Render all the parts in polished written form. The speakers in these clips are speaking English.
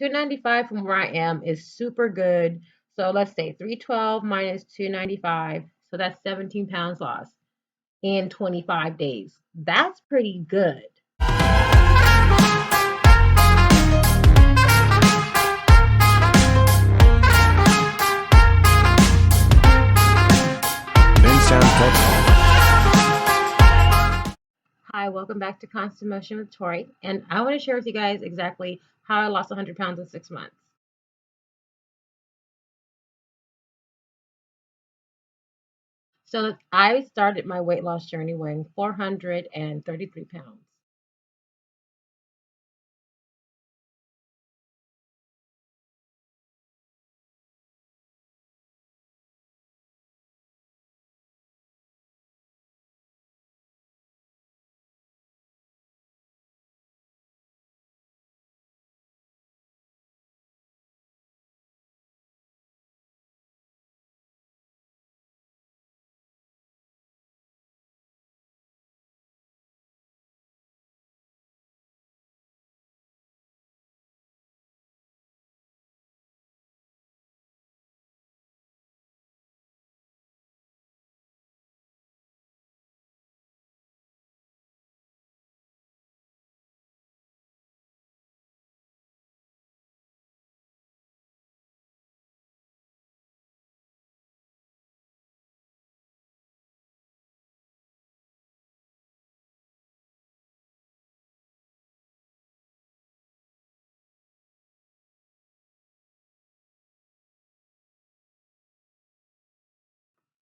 295 from where I am is super good. So let's say 312 minus 295. So that's 17 pounds lost in 25 days. That's pretty good. Hi, welcome back to Constant Motion with Tori. And I want to share with you guys exactly how I lost 100 pounds in 6 months. So I started my weight loss journey weighing 433 pounds.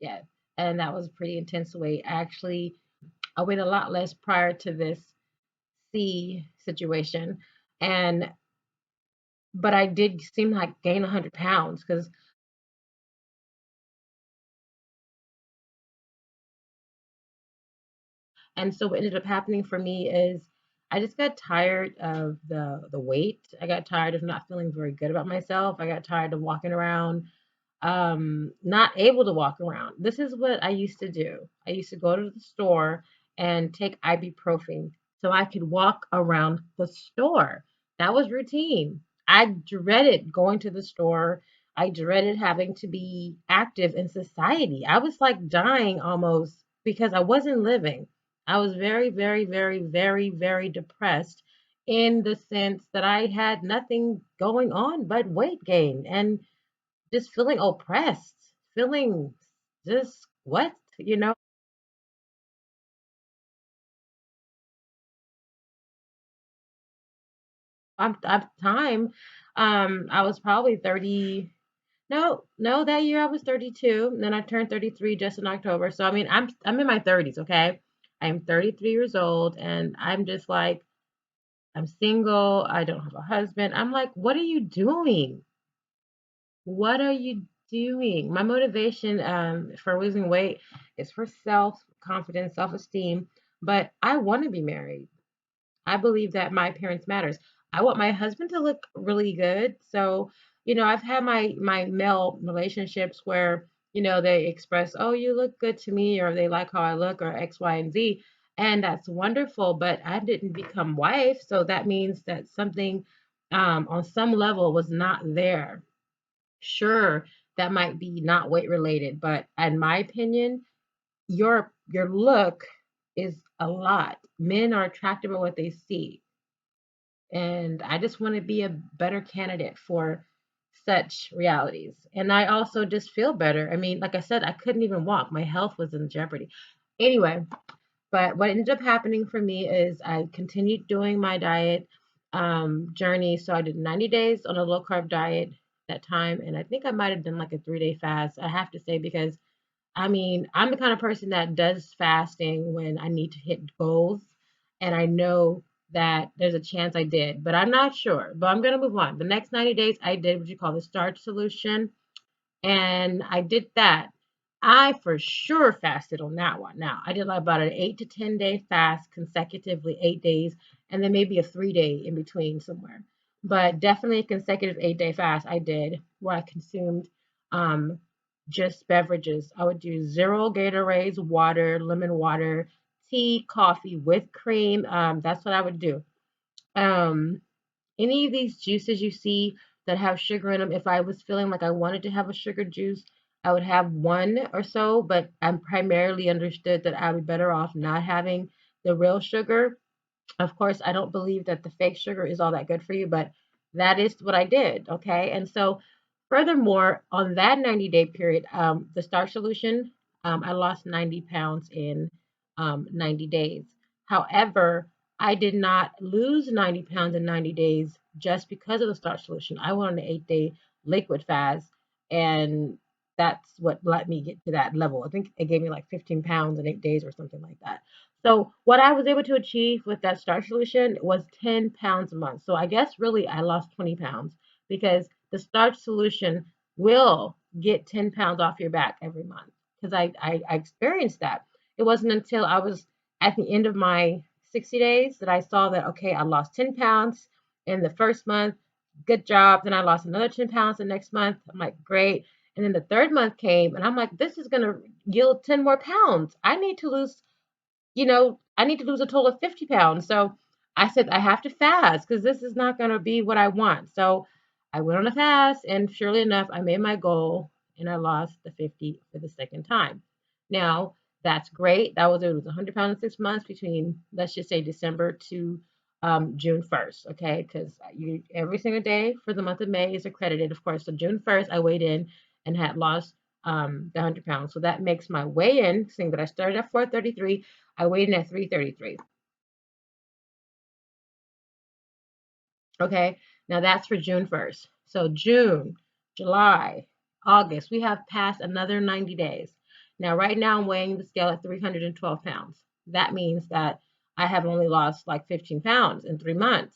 Yeah. And that was a pretty intense weight. Actually, I weighed a lot less prior to this C situation. And but I did seem like gain 100 pounds because and so what ended up happening for me is I just got tired of the weight. I got tired of not feeling very good about myself. I got tired of walking around not able to walk around. This is what I used to do. I used to go to the store and take ibuprofen so I could walk around the store. That was routine. I dreaded going to the store. I dreaded having to be active in society. I was like dying almost because I wasn't living. I was very, very, very, very, very depressed in the sense that I had nothing going on but weight gain and just feeling oppressed, feeling just what, you know, I'm time. I was probably 30. No, no, that year I was 32. And then I turned 33 just in October. So I mean, I'm in my 30s, okay? I'm 33 years old and I'm just like I'm single. I don't have a husband. I'm like, what are you doing? What are you doing? My motivation for losing weight is for self confidence, self esteem, but I want to be married. I believe that my appearance matters. I want my husband to look really good. So, I've had my male relationships where, they express, "Oh, you look good to me," or they like how I look or X, Y, and Z. And that's wonderful, but I didn't become wife, so that means that something on some level was not there. Sure, that might be not weight related, but in my opinion, your look is a lot. Men are attracted by what they see, and I just want to be a better candidate for such realities. And I also just feel better. I mean, like I said, I couldn't even walk. My health was in jeopardy. Anyway, but what ended up happening for me is I continued doing my diet journey. So I did 90 days on a low carb diet that time, and I think I might have done like a 3-day fast. I have to say because I mean I'm the kind of person that does fasting when I need to hit goals, and I know that there's a chance I did, but I'm not sure. But I'm gonna move on. The next 90 days, I did what you call the starch solution and I did that. I for sure fasted on that one. Now, I did like about an 8 to 10 day fast consecutively, 8 days, and then maybe a 3 day in between somewhere. But definitely a consecutive 8 day fast I did where I consumed um, just beverages. I would do zero Gatorades, water, lemon water, tea, coffee with cream. That's what I would do. Um, any of these juices you see that have sugar in them, if I was feeling like I wanted to have a sugar juice, I would have one or so, but I'm primarily understood that I would be better off not having the real sugar. Of course, I don't believe that the fake sugar is all that good for you, but that is what I did. Okay. And so, furthermore, on that 90-day period, the starch solution, I lost 90 pounds in 90 days. However, I did not lose 90 pounds in 90 days just because of the starch solution. I went on an 8-day liquid fast, and that's what let me get to that level. I think it gave me like 15 pounds in 8 days or something like that. So what I was able to achieve with that starch solution was 10 pounds a month. So I guess really I lost 20 pounds because the starch solution will get 10 pounds off your back every month. Because I experienced that. It wasn't until I was at the end of my 60 days that I saw that, okay, I lost 10 pounds in the first month. Good job. Then I lost another 10 pounds the next month. I'm like, great. And then the third month came and I'm like, this is going to yield 10 more pounds. I need to lose, I need to lose a total of 50 pounds. So I said, I have to fast because this is not going to be what I want. So I went on a fast, and surely enough, I made my goal and I lost the 50 for the second time. Now, that's great. It was 100 pounds in 6 months between, let's just say, December to June 1st. Okay. Because you every single day for the month of May is accredited, of course. So June 1st, I weighed in and had lost the 100 pounds. So that makes my weigh in, seeing that I started at 433, I weighed in at 333. Okay. Now that's for June 1st. So June, July, August, we have passed another 90 days. Now, right now, I'm weighing the scale at 312 pounds. That means that I have only lost like 15 pounds in 3 months.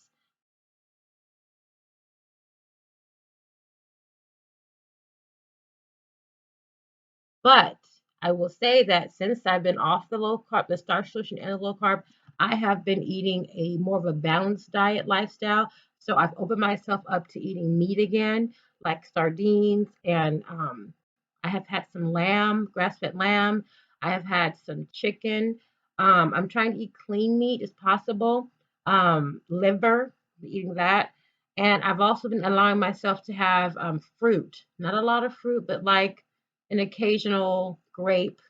But I will say that since I've been off the low carb, the starch solution and the low carb, I have been eating a more of a balanced diet lifestyle. So I've opened myself up to eating meat again, like sardines, and I have had some lamb, grass-fed lamb. I have had some chicken. I'm trying to eat clean meat as possible. Liver, eating that. And I've also been allowing myself to have fruit. Not a lot of fruit, but like an occasional grape.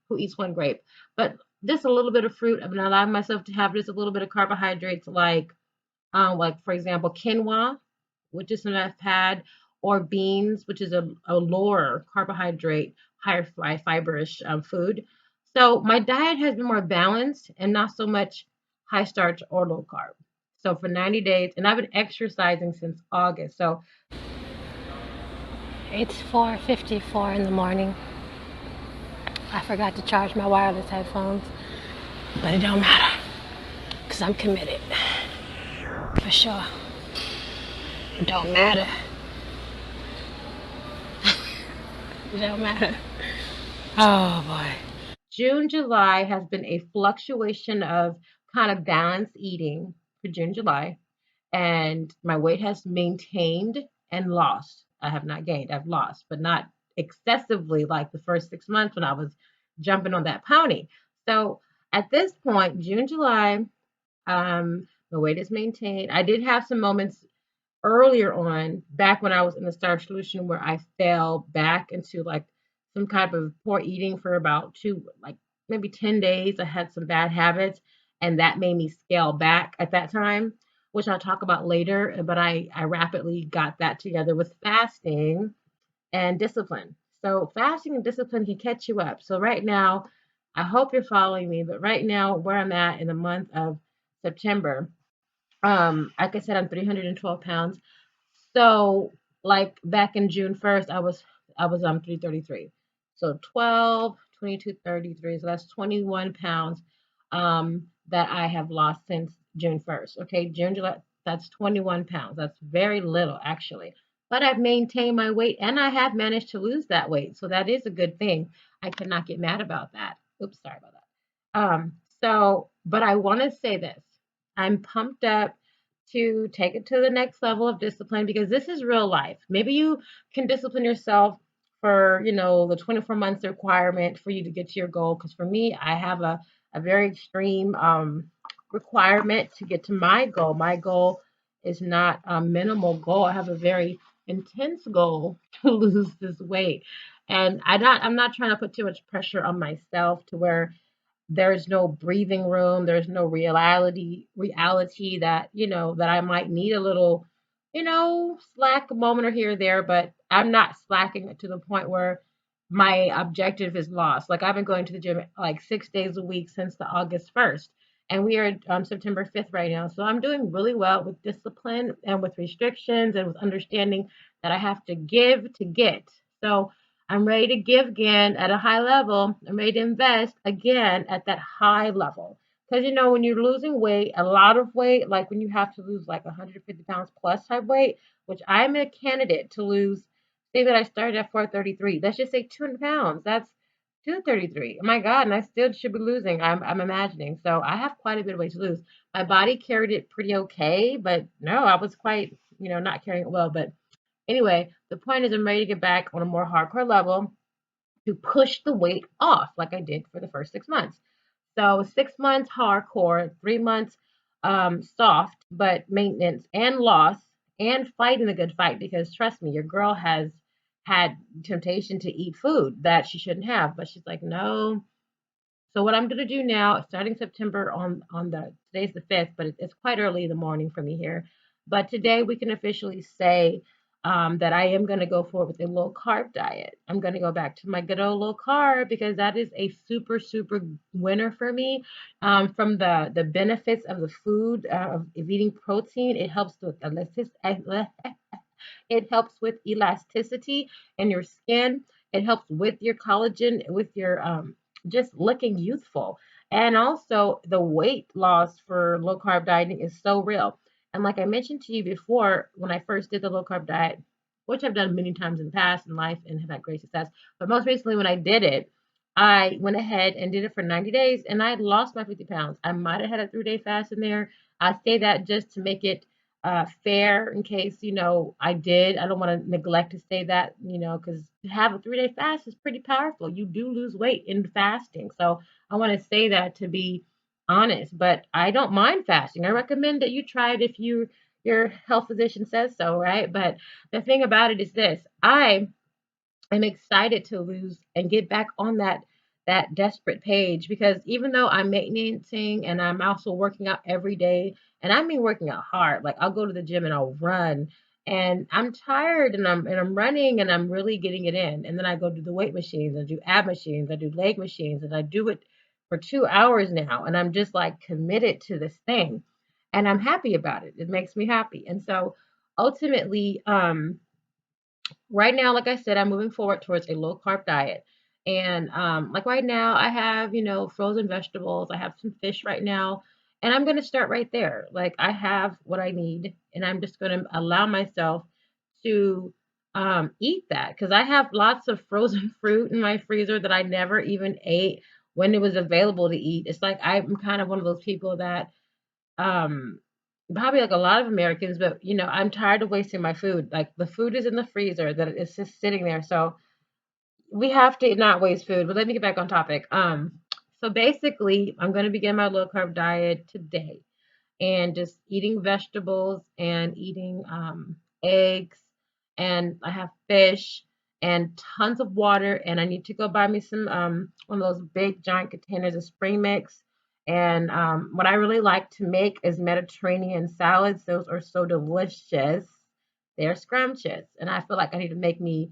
Who eats one grape? But just a little bit of fruit. I've been allowing myself to have just a little bit of carbohydrates, like for example, quinoa, which is something I've had, or beans, which is a lower carbohydrate, higher fiberish food. So my diet has been more balanced and not so much high starch or low carb. So for 90 days, and I've been exercising since August. So It's 4:54 in the morning. I forgot to charge my wireless headphones, but it don't matter because I'm committed. For sure. It don't matter. It don't matter. Oh boy. June, July has been a fluctuation of kind of balanced eating for June, July, and my weight has maintained and lost. I have not gained, I've lost, but not excessively like the first 6 months when I was jumping on that pony. So at this point, June, July, my weight is maintained. I did have some moments earlier on, back when I was in the starch solution, where I fell back into like some kind of poor eating for about like maybe 10 days. I had some bad habits, and that made me scale back at that time, which I'll talk about later. But I rapidly got that together with fasting and discipline. So, fasting and discipline can catch you up. So, right now, I hope you're following me, but right now, where I'm at in the month of September, like I said, I'm 312 pounds. So like back in June 1st, I was 333. So 12, 22, 33. So that's 21 pounds that I have lost since June 1st. Okay, June, July, that's 21 pounds. That's very little actually. But I've maintained my weight and I have managed to lose that weight. So that is a good thing. I cannot get mad about that. Oops, sorry about that. But I want to say this. I'm pumped up to take it to the next level of discipline because this is real life. Maybe you can discipline yourself for, the 24 months requirement for you to get to your goal. Because for me, I have a very extreme requirement to get to my goal. My goal is not a minimal goal. I have a very intense goal to lose this weight. And I'm not trying to put too much pressure on myself to where there's no breathing room, there's no reality that, that I might need a little, slack a moment or here or there, but I'm not slacking to the point where my objective is lost. Like I've been going to the gym like 6 days a week since the August 1st. And we are September 5th right now. So I'm doing really well with discipline and with restrictions and with understanding that I have to give to get. So I'm ready to give again at a high level. I'm ready to invest again at that high level. Because when you're losing weight, a lot of weight, like when you have to lose like 150 pounds plus type weight, which I'm a candidate to lose, say that I started at 433. Let's just say 200 pounds. That's 233. Oh my God. And I still should be losing, I'm imagining. So I have quite a bit of weight to lose. My body carried it pretty okay, but no, I was quite, not carrying it well. But anyway, the point is I'm ready to get back on a more hardcore level to push the weight off like I did for the first 6 months. So 6 months hardcore, 3 months soft, but maintenance and loss and fighting the good fight because trust me, your girl has had temptation to eat food that she shouldn't have, but she's like, no, so what I'm gonna do now, starting September on the today's the 5th, but it's quite early in the morning for me here. But today we can officially say that I am gonna go forward with a low carb diet. I'm gonna go back to my good old low carb because that is a super super winner for me. From the benefits of the food of eating protein, it helps with it helps with elasticity in your skin. It helps with your collagen, with your just looking youthful. And also, the weight loss for low carb dieting is so real. And like I mentioned to you before, when I first did the low carb diet, which I've done many times in the past in life and have had great success, but most recently when I did it, I went ahead and did it for 90 days and I lost my 50 pounds. I might have had a 3-day fast in there. I say that just to make it fair in case, I did. I don't want to neglect to say that, because to have a 3-day fast is pretty powerful. You do lose weight in fasting. So I want to say that to be honest, but I don't mind fasting. I recommend that you try it if your health physician says so, right? But the thing about it is this, I'm excited to lose and get back on that desperate page because even though I'm maintaining and I'm also working out every day, and I mean working out hard, like I'll go to the gym and I'll run and I'm tired and I'm running and I'm really getting it in. And then I go to the weight machines, I do ab machines, I do leg machines, and I do it for 2 hours now. And I'm just like committed to this thing. And I'm happy about it. It makes me happy. And so ultimately, right now, like I said, I'm moving forward towards a low carb diet. And like right now, I have, frozen vegetables. I have some fish right now. And I'm going to start right there. Like I have what I need. And I'm just going to allow myself to eat that because I have lots of frozen fruit in my freezer that I never even ate when it was available to eat. It's like I'm kind of one of those people that um, probably like a lot of Americans, but I'm tired of wasting my food. Like the food is in the freezer that it's just sitting there. So we have to not waste food. But let me get back on topic. So basically, I'm going to begin my low carb diet today and just eating vegetables and eating eggs and I have fish and tons of water and I need to go buy me some one of those big giant containers of spring mix and what I really like to make is Mediterranean salads. Those are so delicious. They're scrumptious and I feel like I need to make me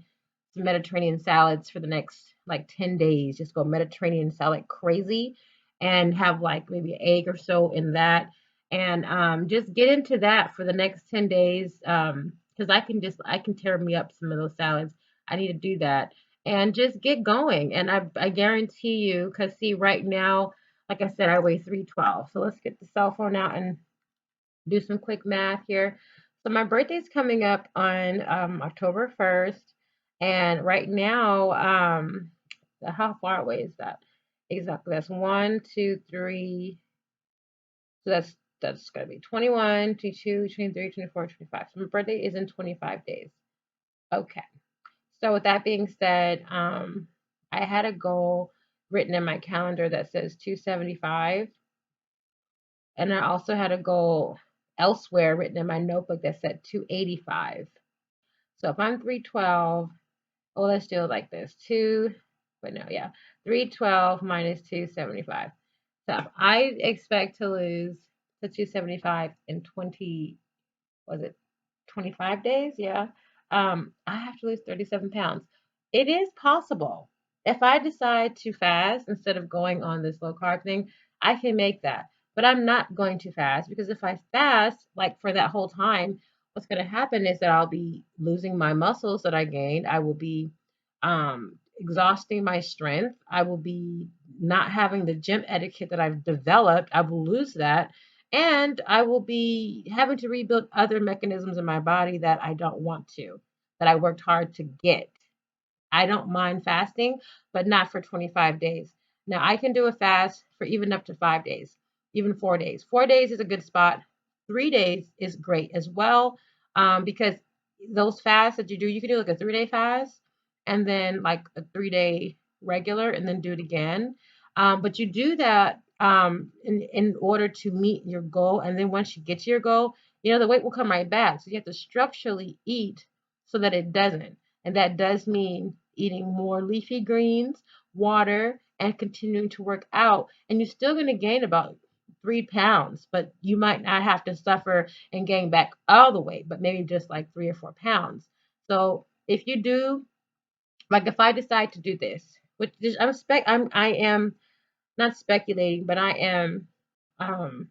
some Mediterranean salads for the next like 10 days. Just go Mediterranean salad crazy and have like maybe an egg or so in that and just get into that for the next 10 days because I can tear me up some of those salads. I need to do that and just get going. And I guarantee you, because see, right now, like I said, I weigh 312. So let's get the cell phone out and do some quick math here. So my birthday's coming up on October 1st. And right now, how far away is that? Exactly. That's one, two, three. So that's gonna be 21, 22, 23, 24, 25. So my birthday is in 25 days. Okay. So with that being said, I had a goal written in my calendar that says 275. And I also had a goal elsewhere written in my notebook that said 285. So if I'm 312, oh, let's do it like this. 312 minus 275. So if I expect to lose the 275 in 20, was it 25 days? Yeah. I have to lose 37 pounds. It is possible. If I decide to fast instead of going on this low carb thing, I can make that. But I'm not going to fast because if I fast, like for that whole time, what's going to happen is that I'll be losing my muscles that I gained. I will be exhausting my strength. I will be not having the gym etiquette that I've developed. I will lose that. And I will be having to rebuild other mechanisms in my body that I don't want to, that I worked hard to get. I don't mind fasting, but not for 25 days. Now, I can do a fast for even up to 5 days, even 4 days. 4 days is a good spot. 3 days is great as well, because those fasts that you do, you can do like a 3 day fast and then like a 3 day regular and then do it again. But you do that in order to meet your goal. And then once you get to your goal, the weight will come right back. So you have to structurally eat so that it doesn't. And that does mean eating more leafy greens, water, and continuing to work out. And you're still going to gain about 3 pounds, but you might not have to suffer and gain back all the weight, but maybe just like 3 or 4 pounds. So if you do, like if I decide to do this, which I am not speculating, but I am um,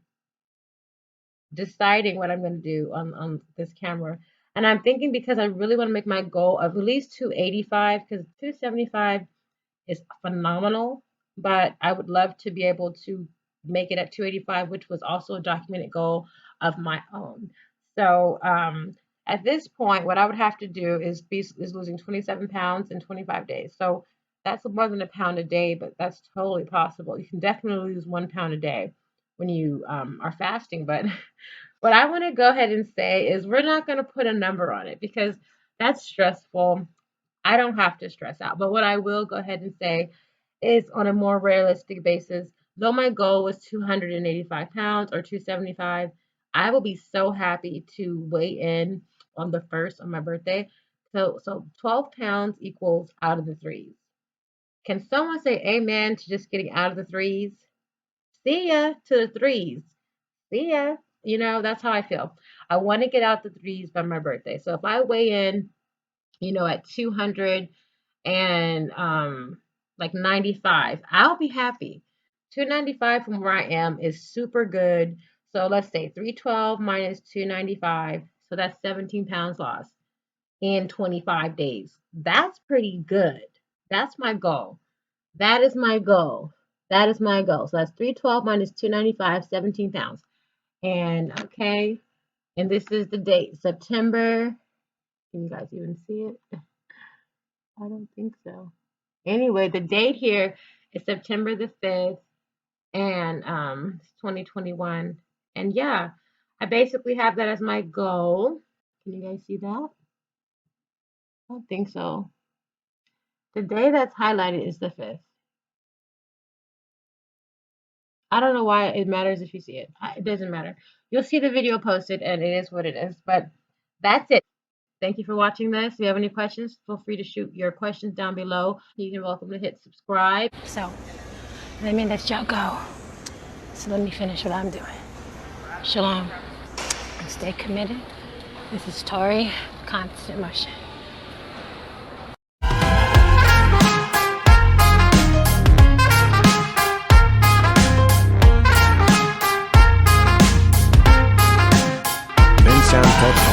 deciding what I'm going to do on this camera. And I'm thinking because I really want to make my goal of at least 285 because 275 is phenomenal, but I would love to be able to make it at 285, which was also a documented goal of my own. So at this point, what I would have to do is losing 27 pounds in 25 days. So that's more than a pound a day, but that's totally possible. You can definitely lose 1 pound a day when you are fasting. But what I want to go ahead and say is we're not going to put a number on it because that's stressful. I don't have to stress out. But what I will go ahead and say is on a more realistic basis, though my goal was 285 pounds or 275, I will be so happy to weigh in on the first on my birthday. So 12 pounds equals out of the threes. Can someone say amen to just getting out of the threes? See ya to the threes. See ya. That's how I feel. I want to get out the threes by my birthday. So if I weigh in, at 200 and like 95, I'll be happy. 295 from where I am is super good. So let's say 312 minus 295. So that's 17 pounds lost in 25 days. That's pretty good. That's my goal. That is my goal. That is my goal. So that's 312 minus 295, 17 pounds. And okay, and this is the date, September. Can you guys even see it? I don't think so. Anyway, the date here is September the 5th, and it's 2021. And yeah, I basically have that as my goal. Can you guys see that? I don't think so. The day that's highlighted is the 5th. I don't know why it matters if you see it. It doesn't matter. You'll see the video posted, and it is what it is. But that's it. Thank you for watching this. If you have any questions, feel free to shoot your questions down below. You're welcome to hit subscribe. So let me let y'all go. So let me finish what I'm doing. Shalom. And stay committed. This is Tori, Constant Motion. Sound